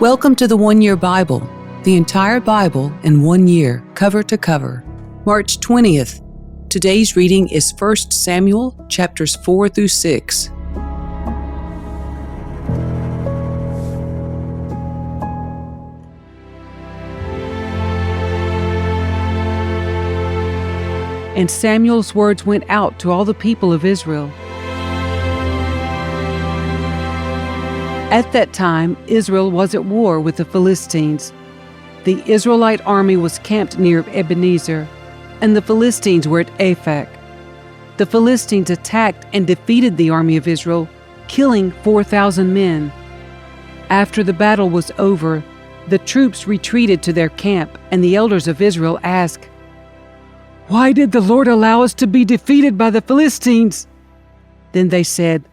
Welcome to the One Year Bible, the entire Bible in 1 year, cover to cover. March 20th. Today's reading is 1 Samuel chapters 4 through 6. And Samuel's words went out to all the people of Israel. At that time, Israel was at war with the Philistines. The Israelite army was camped near Ebenezer, and the Philistines were at Aphek. The Philistines attacked and defeated the army of Israel, killing 4,000 men. After the battle was over, the troops retreated to their camp, and the elders of Israel asked, "Why did the Lord allow us to be defeated by the Philistines?" Then they said,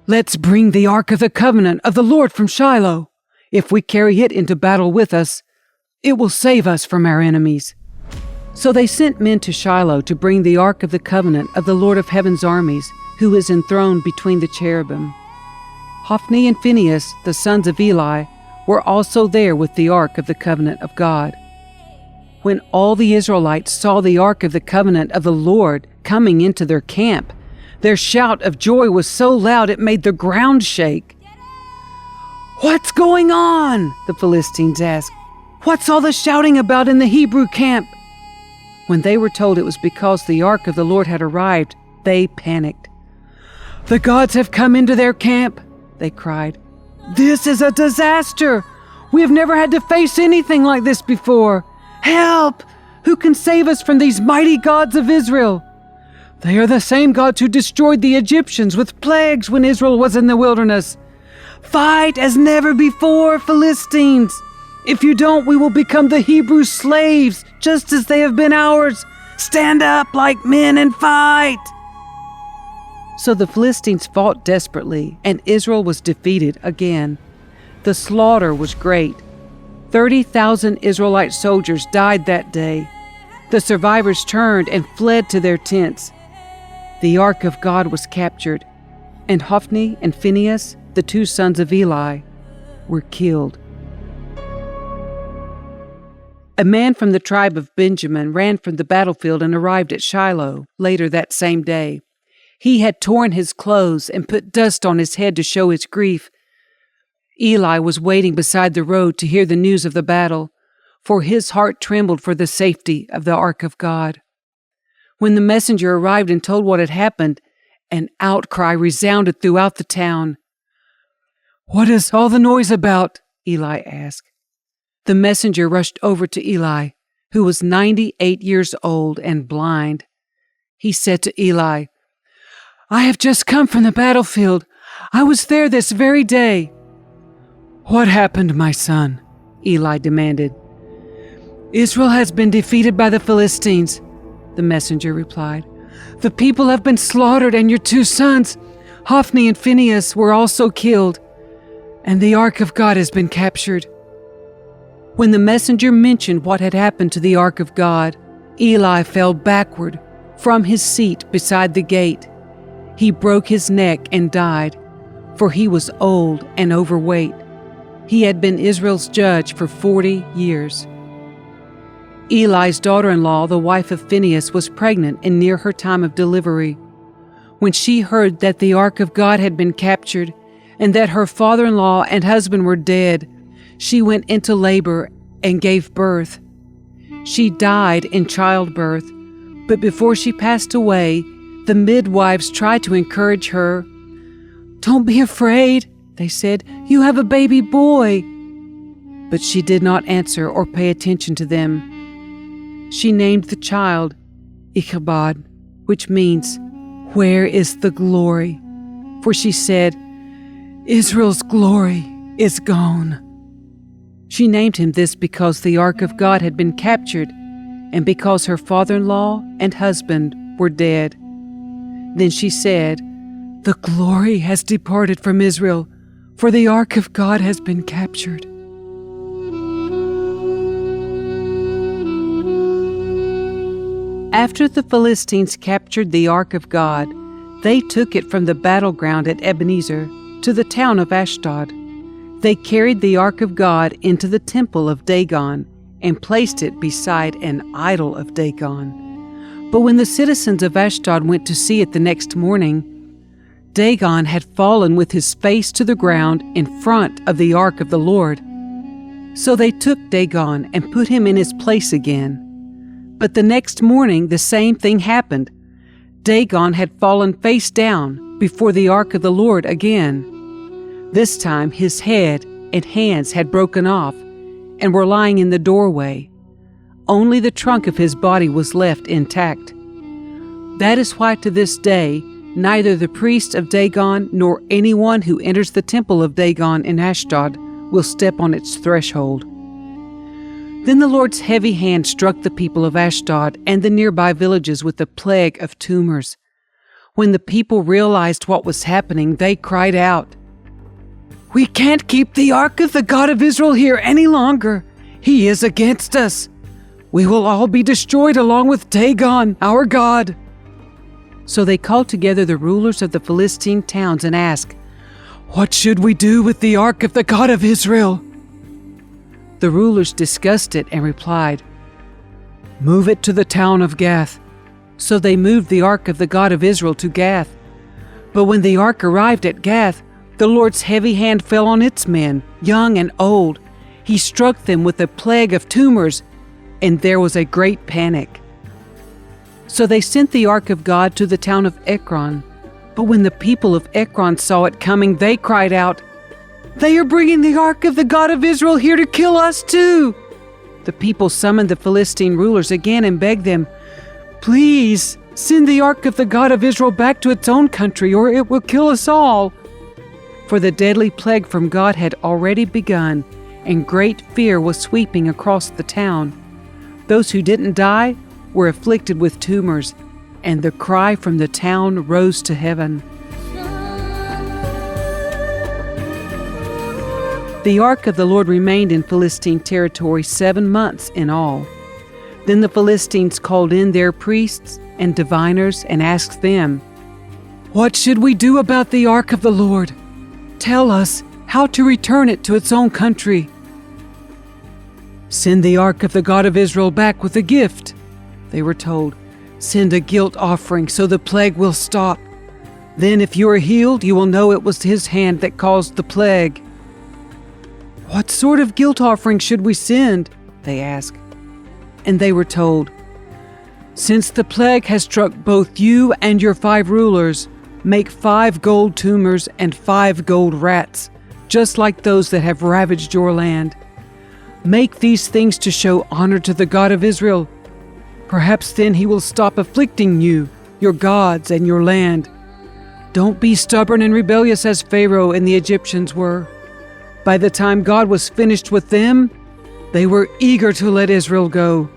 "Let's bring the Ark of the Covenant of the Lord from Shiloh. If we carry it into battle with us, it will save us from our enemies." So they sent men to Shiloh to bring the Ark of the Covenant of the Lord of Heaven's armies, who is enthroned between the cherubim. Hophni and Phinehas, the sons of Eli, were also there with the Ark of the Covenant of God. When all the Israelites saw the Ark of the Covenant of the Lord coming into their camp, their shout of joy was so loud it made the ground shake. "What's going on?" the Philistines asked. "What's all the shouting about in the Hebrew camp?" When they were told it was because the Ark of the Lord had arrived, they panicked. "The gods have come into their camp," they cried. "This is a disaster! We have never had to face anything like this before. Help! Who can save us from these mighty gods of Israel? They are the same gods who destroyed the Egyptians with plagues when Israel was in the wilderness. Fight as never before, Philistines! If you don't, we will become the Hebrew slaves, just as they have been ours. Stand up like men and fight!" So the Philistines fought desperately, and Israel was defeated again. The slaughter was great. 30,000 Israelite soldiers died that day. The survivors turned and fled to their tents. The Ark of God was captured, and Hophni and Phinehas, the two sons of Eli, were killed. A man from the tribe of Benjamin ran from the battlefield and arrived at Shiloh later that same day. He had torn his clothes and put dust on his head to show his grief. Eli was waiting beside the road to hear the news of the battle, for his heart trembled for the safety of the Ark of God. When the messenger arrived and told what had happened, an outcry resounded throughout the town. "What is all the noise about?" Eli asked. The messenger rushed over to Eli, who was 98 years old and blind. He said to Eli, "I have just come from the battlefield. I was there this very day." "What happened, my son?" Eli demanded. "Israel has been defeated by the Philistines," the messenger replied. "The people have been slaughtered, and your two sons, Hophni and Phinehas, were also killed, and the Ark of God has been captured." When the messenger mentioned what had happened to the Ark of God, Eli fell backward from his seat beside the gate. He broke his neck and died, for he was old and overweight. He had been Israel's judge for 40 years. Eli's daughter-in-law, the wife of Phinehas, was pregnant and near her time of delivery. When she heard that the Ark of God had been captured and that her father-in-law and husband were dead, she went into labor and gave birth. She died in childbirth, but before she passed away, the midwives tried to encourage her. "Don't be afraid," they said. "You have a baby boy." But she did not answer or pay attention to them. She named the child Ichabod, which means, "Where is the glory?" For she said, "Israel's glory is gone." She named him this because the Ark of God had been captured and because her father-in-law and husband were dead. Then she said, "The glory has departed from Israel, for the Ark of God has been captured." After the Philistines captured the Ark of God, they took it from the battleground at Ebenezer to the town of Ashdod. They carried the ark of God into the temple of Dagon and placed it beside an idol of Dagon. But when the citizens of Ashdod went to see it the next morning, Dagon had fallen with his face to the ground in front of the ark of the Lord. So they took Dagon and put him in his place again. But the next morning the same thing happened. Dagon had fallen face down before the ark of the Lord again. This time his head and hands had broken off and were lying in the doorway. Only the trunk of his body was left intact. That is why to this day neither the priest of Dagon nor anyone who enters the temple of Dagon in Ashdod will step on its threshold. Then the Lord's heavy hand struck the people of Ashdod and the nearby villages with the plague of tumors. When the people realized what was happening, they cried out, "We can't keep the ark of the God of Israel here any longer. He is against us. We will all be destroyed along with Dagon, our God." So they called together the rulers of the Philistine towns and asked, "What should we do with the ark of the God of Israel?" The rulers discussed it and replied, "Move it to the town of Gath." So they moved the ark of the God of Israel to Gath. But when the ark arrived at Gath, the Lord's heavy hand fell on its men, young and old. He struck them with a plague of tumors, and there was a great panic. So they sent the ark of God to the town of Ekron. But when the people of Ekron saw it coming, they cried out, "They are bringing the ark of the God of Israel here to kill us too." The people summoned the Philistine rulers again and begged them, "Please, send the ark of the God of Israel back to its own country, or it will kill us all." For the deadly plague from God had already begun, and great fear was sweeping across the town. Those who didn't die were afflicted with tumors, and the cry from the town rose to heaven. The ark of the Lord remained in Philistine territory 7 months in all. Then the Philistines called in their priests and diviners and asked them, "What should we do about the ark of the Lord? Tell us how to return it to its own country." "Send the ark of the God of Israel back with a gift," they were told. "Send a guilt offering so the plague will stop. Then if you are healed, you will know it was his hand that caused the plague." "What sort of guilt offering should we send?" they asked. And they were told, "Since the plague has struck both you and your 5 rulers, make 5 gold tumors and 5 gold rats, just like those that have ravaged your land. Make these things to show honor to the God of Israel. Perhaps then he will stop afflicting you, your gods, and your land. Don't be stubborn and rebellious as Pharaoh and the Egyptians were. By the time God was finished with them, they were eager to let Israel go.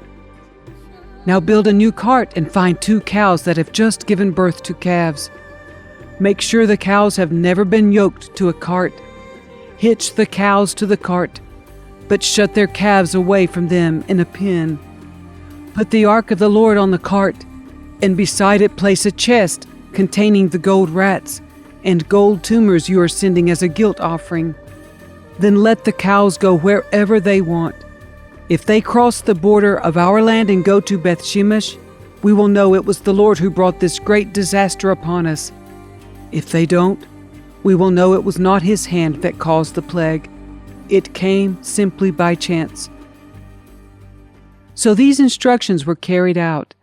Now build a new cart and find 2 cows that have just given birth to calves. Make sure the cows have never been yoked to a cart. Hitch the cows to the cart, but shut their calves away from them in a pen. Put the ark of the Lord on the cart, and beside it place a chest containing the gold rats and gold tumors you are sending as a guilt offering. Then let the cows go wherever they want. If they cross the border of our land and go to Beth-shemesh, we will know it was the Lord who brought this great disaster upon us. If they don't, we will know it was not his hand that caused the plague. It came simply by chance." So these instructions were carried out.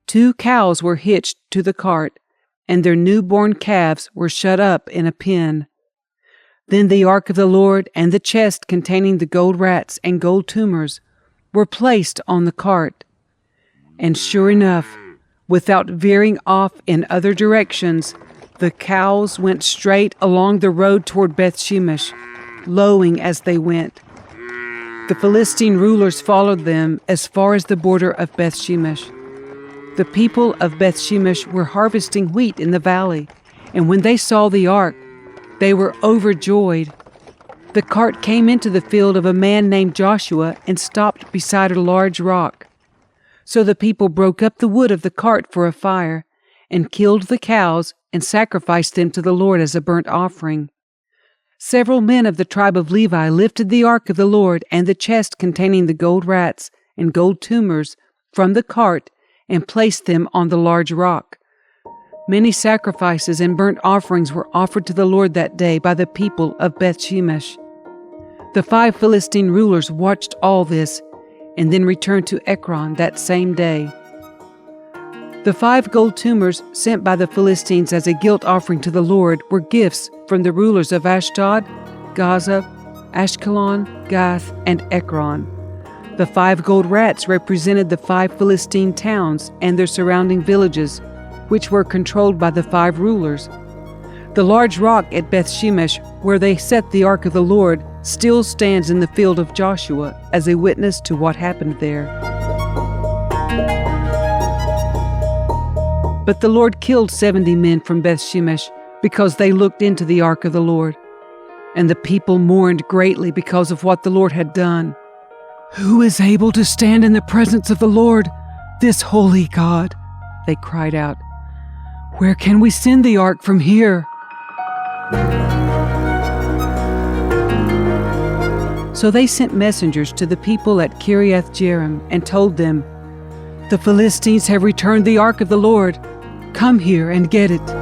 2 cows were hitched to the cart, and their newborn calves were shut up in a pen. Then the ark of the Lord and the chest containing the gold rats and gold tumors were placed on the cart. And sure enough, without veering off in other directions, the cows went straight along the road toward Beth-shemesh, lowing as they went. The Philistine rulers followed them as far as the border of Beth-shemesh. The people of Beth-shemesh were harvesting wheat in the valley, and when they saw the ark, they were overjoyed. The cart came into the field of a man named Joshua and stopped beside a large rock. So the people broke up the wood of the cart for a fire, and killed the cows and sacrificed them to the Lord as a burnt offering. Several men of the tribe of Levi lifted the ark of the Lord and the chest containing the gold rats and gold tumors from the cart and placed them on the large rock. Many sacrifices and burnt offerings were offered to the Lord that day by the people of Beth-shemesh. The 5 Philistine rulers watched all this and then returned to Ekron that same day. The 5 gold tumors sent by the Philistines as a guilt offering to the Lord were gifts from the rulers of Ashdod, Gaza, Ashkelon, Gath, and Ekron. The 5 gold rats represented the 5 Philistine towns and their surrounding villages, which were controlled by the 5 rulers. The large rock at Beth-shemesh, where they set the ark of the Lord, still stands in the field of Joshua as a witness to what happened there. But the Lord killed 70 men from Beth-shemesh because they looked into the ark of the Lord. And the people mourned greatly because of what the Lord had done. "Who is able to stand in the presence of the Lord, this holy God?" they cried out. "Where can we send the ark from here?" So they sent messengers to the people at Kiriath-Jearim and told them, "The Philistines have returned the ark of the Lord. Come here and get it."